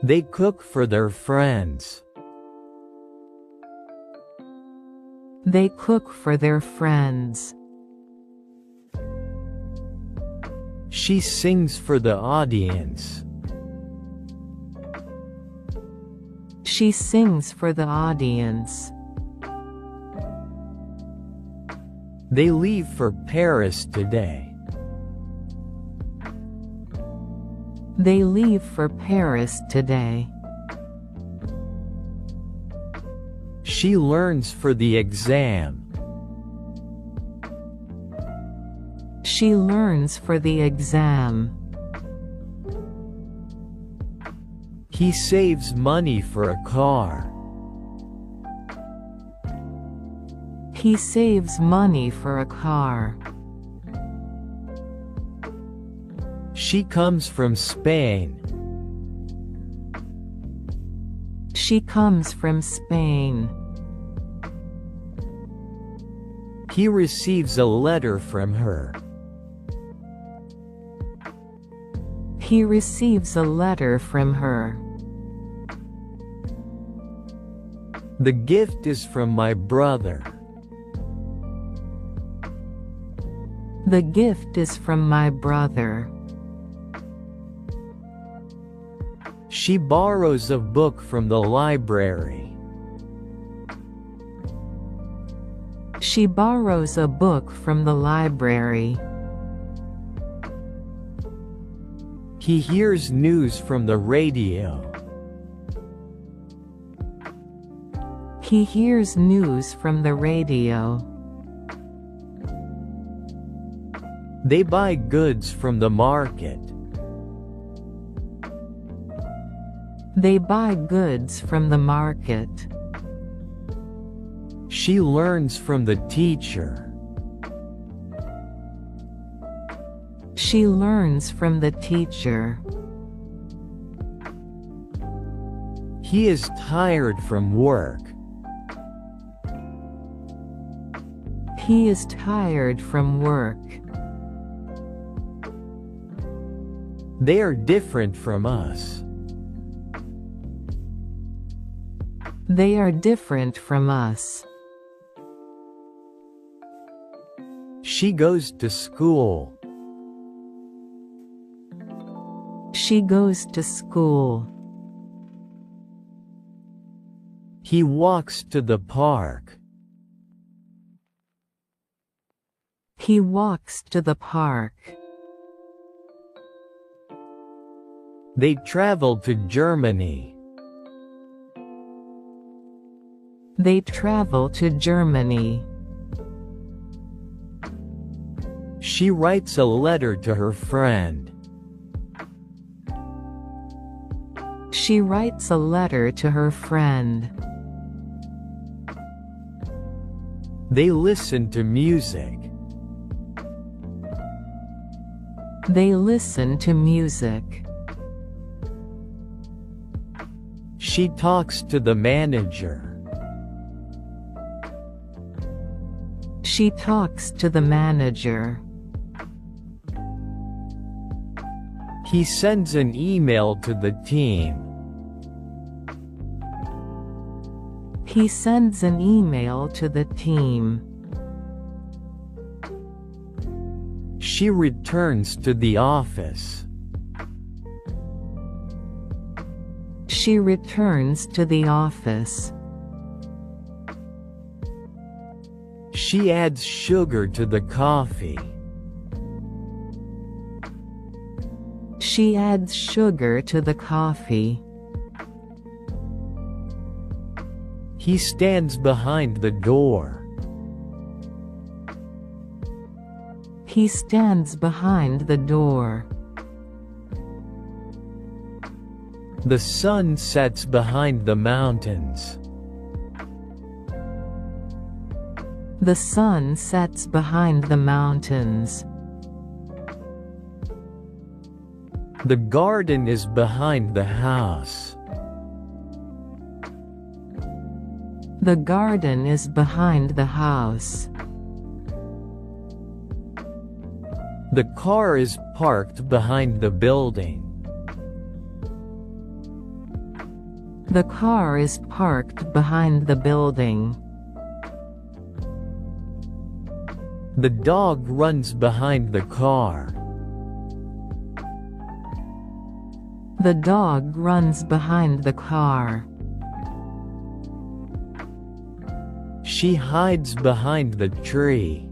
They cook for their friends. They cook for their friends. She sings for the audience. She sings for the audience. They leave for Paris today. They leave for Paris today. She learns for the exam. She learns for the exam. He saves money for a car. He saves money for a car. She comes from Spain. She comes from Spain. He receives a letter from her. He receives a letter from her. The gift is from my brother. The gift is from my brother. She borrows a book from the library. She borrows a book from the library. He hears news from the radio. He hears news from the radio. They buy goods from the market. They buy goods from the market. She learns from the teacher. She learns from the teacher. He is tired from work. He is tired from work. They are different from us. They are different from us. She goes to school. She goes to school. He walks to the park. He walks to the park. They travel to Germany. They travel to Germany. She writes a letter to her friend. She writes a letter to her friend. They listen to music. They listen to music. She talks to the manager. She talks to the manager. He sends an email to the team. He sends an email to the team. She returns to the office. She returns to the office. She adds sugar to the coffee. She adds sugar to the coffee. He stands behind the door. He stands behind the door. The sun sets behind the mountains. The sun sets behind the mountains. The garden is behind the house. The garden is behind the house. The car is parked behind the building. The car is parked behind the building. The dog runs behind the car. The dog runs behind the car. She hides behind the tree.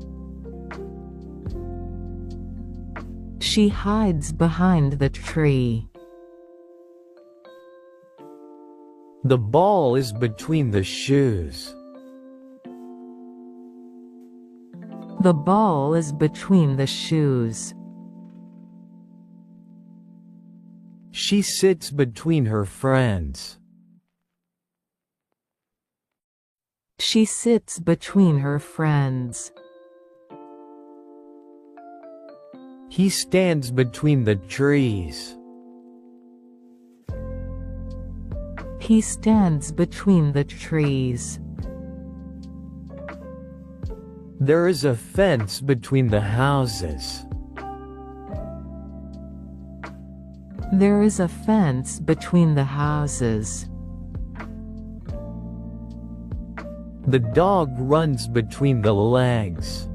She hides behind the tree. The ball is between the shoes. The ball is between the shoes. She sits between her friends. She sits between her friends. He stands between the trees. He stands between the trees. There is a fence between the houses. There is a fence between the houses. The dog runs between the legs.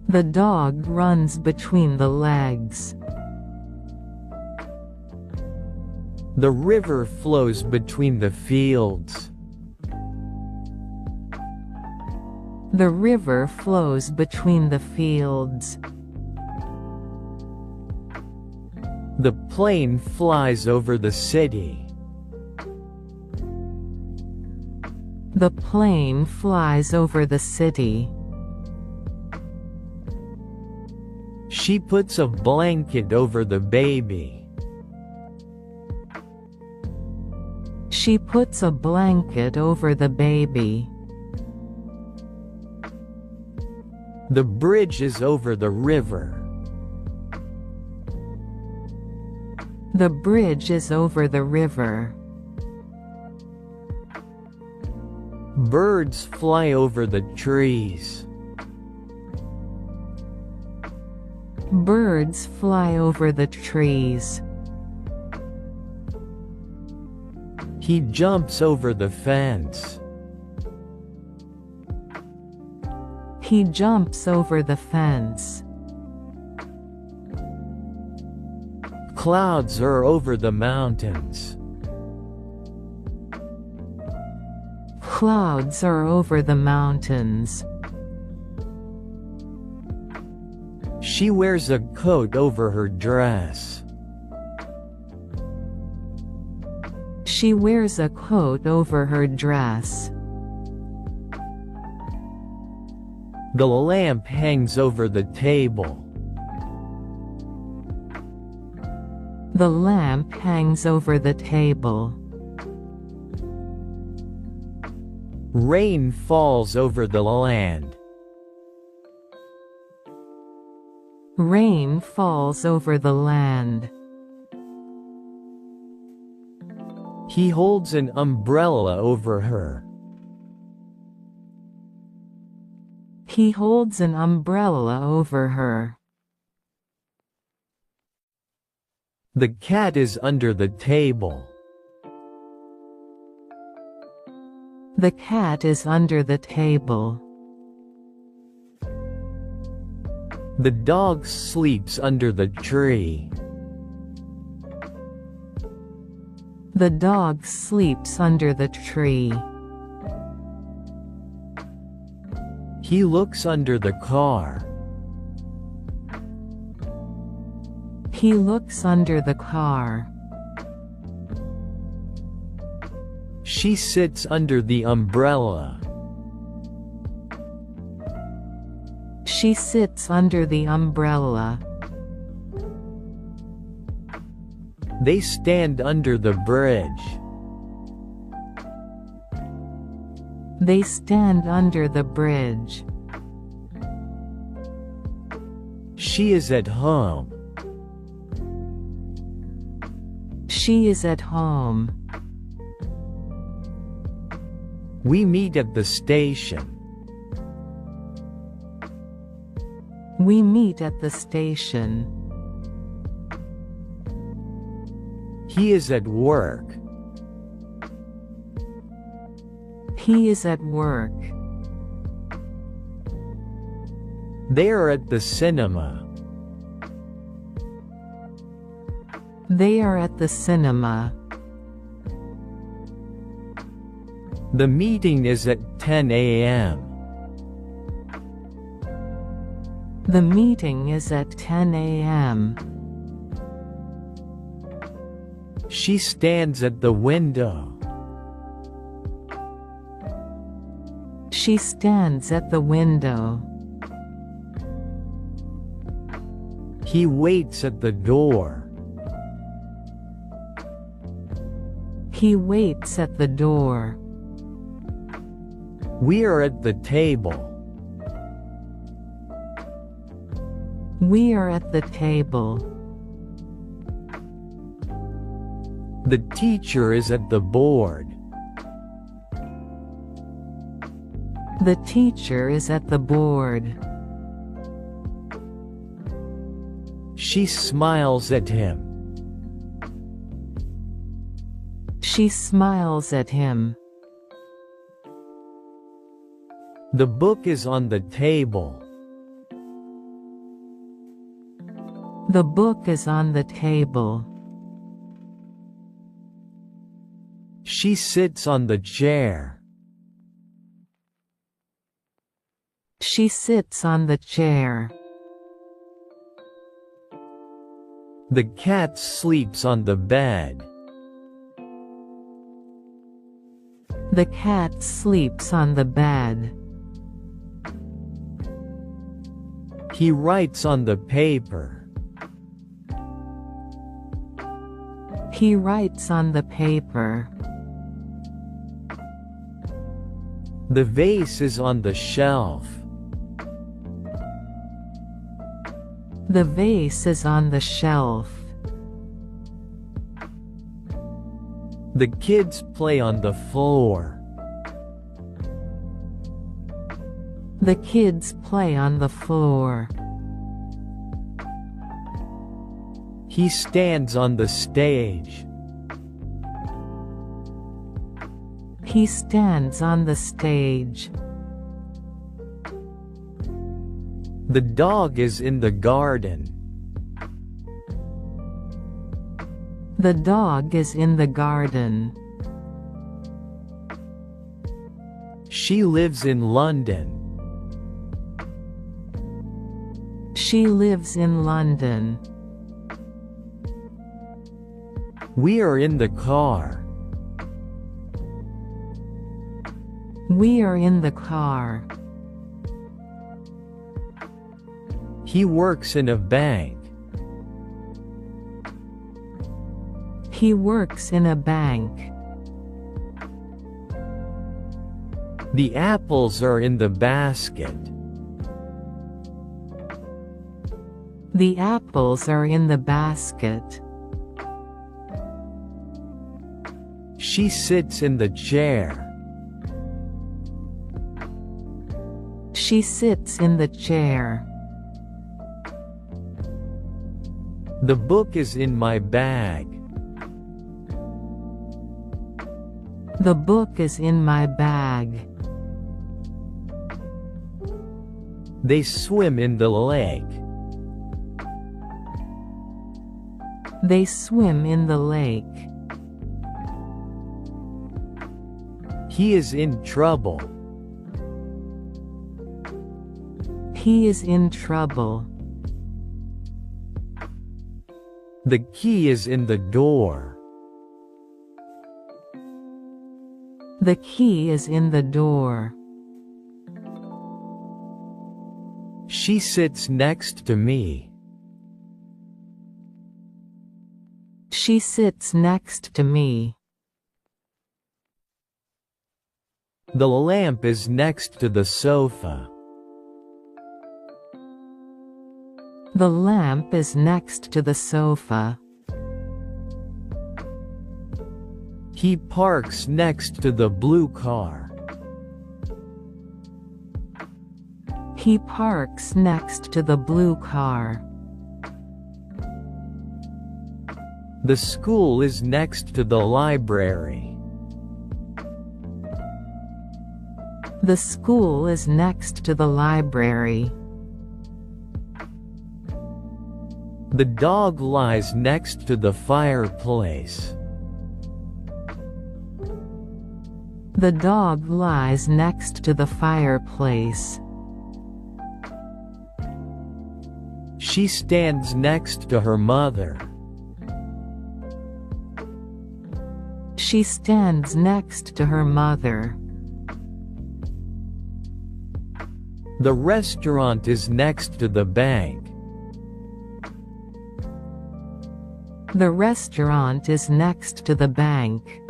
The dog runs between the legs. The river flows between the fields. The river flows between the fields. The plane flies over the city. The plane flies over the city. She puts a blanket over the baby. She puts a blanket over the baby. The bridge is over the river. The bridge is over the river. Birds fly over the trees. Birds fly over the trees. He jumps over the fence. He jumps over the fence. Clouds are over the mountains. Clouds are over the mountains. She wears a coat over her dress. She wears a coat over her dress. The lamp hangs over the table. The lamp hangs over the table. Rain falls over the land. Rain falls over the land. He holds an umbrella over her. He holds an umbrella over her. The cat is under the table. The cat is under the table. The dog sleeps under the tree. The dog sleeps under the tree. He looks under the car. He looks under the car. She sits under the umbrella. She sits under the umbrella. They stand under the bridge. They stand under the bridge. She is at home. She is at home. We meet at the station. We meet at the station. He is at work. He is at work. They are at the cinema. They are at the cinema. The meeting is at 10 a.m. The meeting is at 10 a.m. She stands at the window. She stands at the window. He waits at the door. He waits at the door. We are at the table. We are at the table. The teacher is at the board. The teacher is at the board. She smiles at him. She smiles at him. The book is on the table. The book is on the table. She sits on the chair. She sits on the chair. The cat sleeps on the bed. The cat sleeps on the bed. He writes on the paper. He writes on the paper. The vase is on the shelf. The vase is on the shelf. The kids play on the floor. The kids play on the floor. He stands on the stage. He stands on the stage. The dog is in the garden. The dog is in the garden. She lives in London. She lives in London. We are in the car. We are in the car. He works in a bank. He works in a bank. The apples are in the basket. The apples are in the basket. She sits in the chair. She sits in the chair. The book is in my bag. The book is in my bag. They swim in the lake. They swim in the lake. He is in trouble. He is in trouble. The key is in the door. The key is in the door. She sits next to me. She sits next to me. The lamp is next to the sofa. The lamp is next to the sofa. He parks next to the blue car. He parks next to the blue car. The school is next to the library. The school is next to the library. The dog lies next to the fireplace. The dog lies next to the fireplace. She stands next to her mother. She stands next to her mother. The restaurant is next to the bank. The restaurant is next to the bank.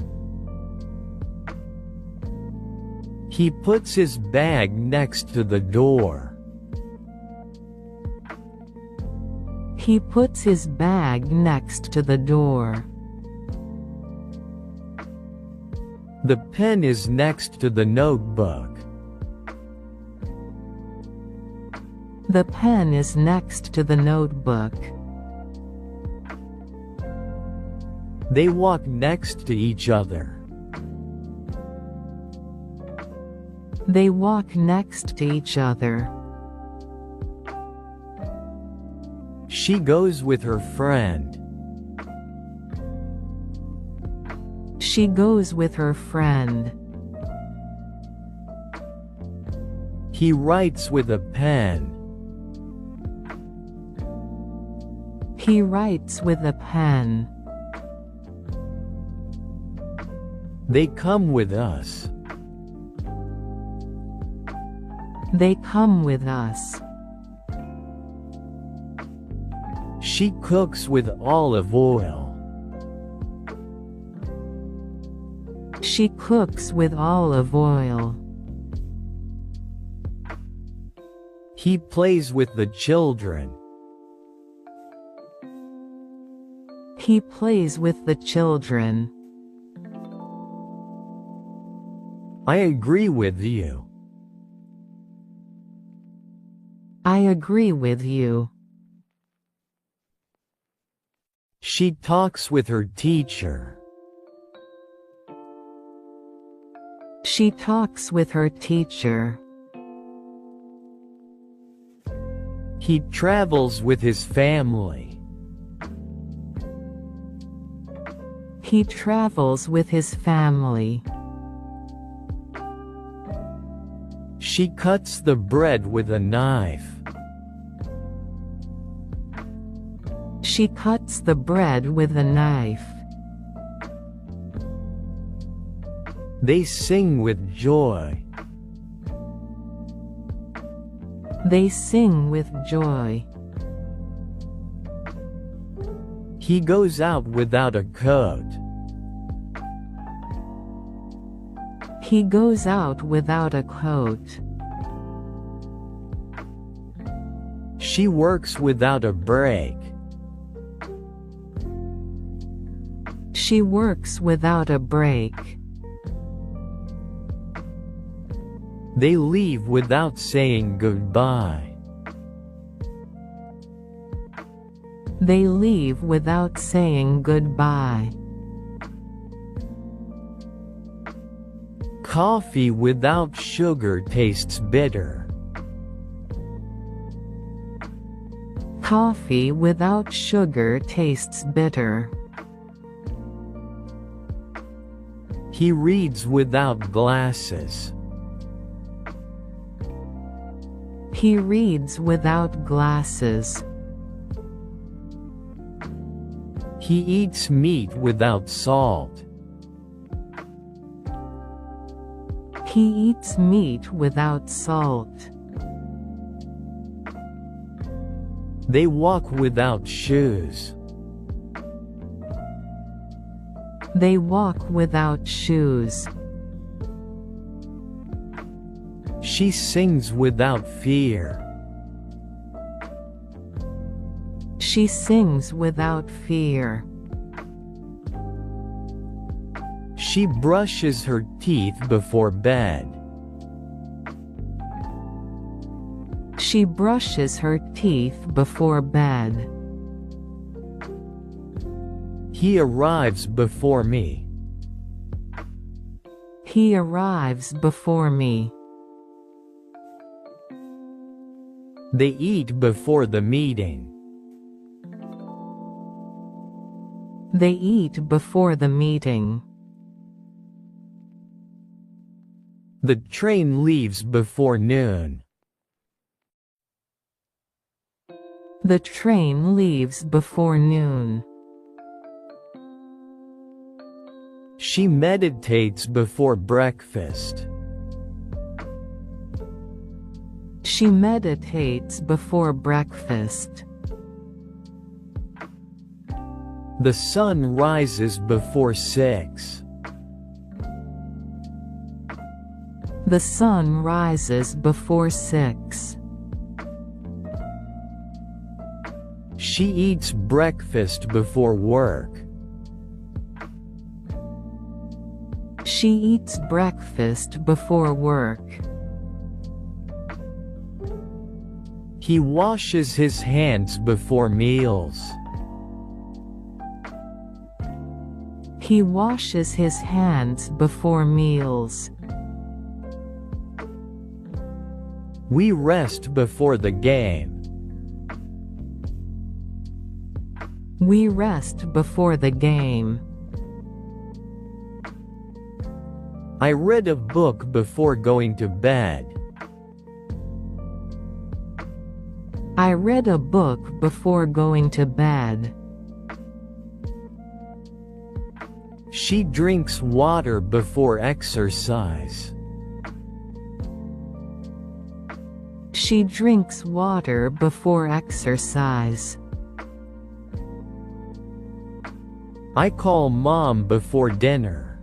He puts his bag next to the door. He puts his bag next to the door. The pen is next to the notebook. The pen is next to the notebook. They walk next to each other. They walk next to each other. She goes with her friend. She goes with her friend. He writes with a pen. He writes with a pen. They come with us. They come with us. She cooks with olive oil. She cooks with olive oil. He plays with the children. He plays with the children. I agree with you. I agree with you. She talks with her teacher. She talks with her teacher. He travels with his family. He travels with his family. She cuts the bread with a knife. She cuts the bread with a knife. They sing with joy. They sing with joy. He goes out without a coat. He goes out without a coat. She works without a break. She works without a break. They leave without saying goodbye. They leave without saying goodbye. Coffee without sugar tastes bitter. Coffee without sugar tastes bitter. He reads without glasses. He reads without glasses. He eats meat without salt. He eats meat without salt. They walk without shoes. They walk without shoes. She sings without fear. She sings without fear. She brushes her teeth before bed. She brushes her teeth before bed. He arrives before me. He arrives before me. They eat before the meeting. They eat before the meeting. The train leaves before noon. The train leaves before noon. She meditates before breakfast. She meditates before breakfast. The sun rises before 6. The sun rises before 6. She eats breakfast before work. She eats breakfast before work. He washes his hands before meals. He washes his hands before meals. We rest before the game. We rest before the game. I read a book before going to bed. I read a book before going to bed. She drinks water before exercise. She drinks water before exercise. I call mom before dinner.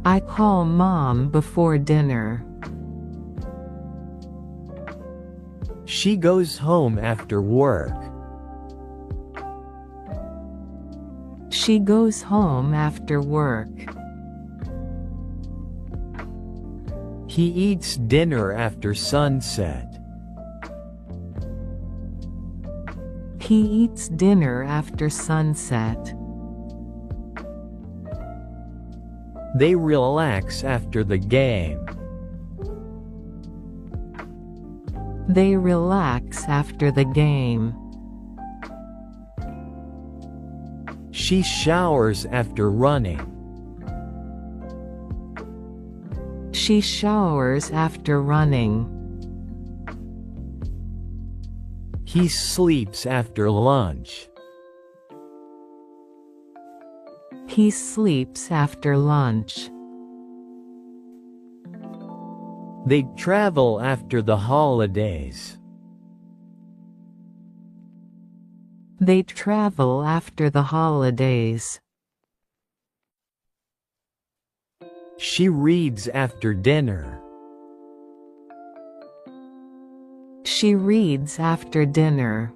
I call mom before dinner. She goes home after work. She goes home after work. He eats dinner after sunset. He eats dinner after sunset. They relax after the game. They relax after the game. She showers after running. She showers after running. He sleeps after lunch. He sleeps after lunch. They travel after the holidays. They travel after the holidays. She reads after dinner. She reads after dinner.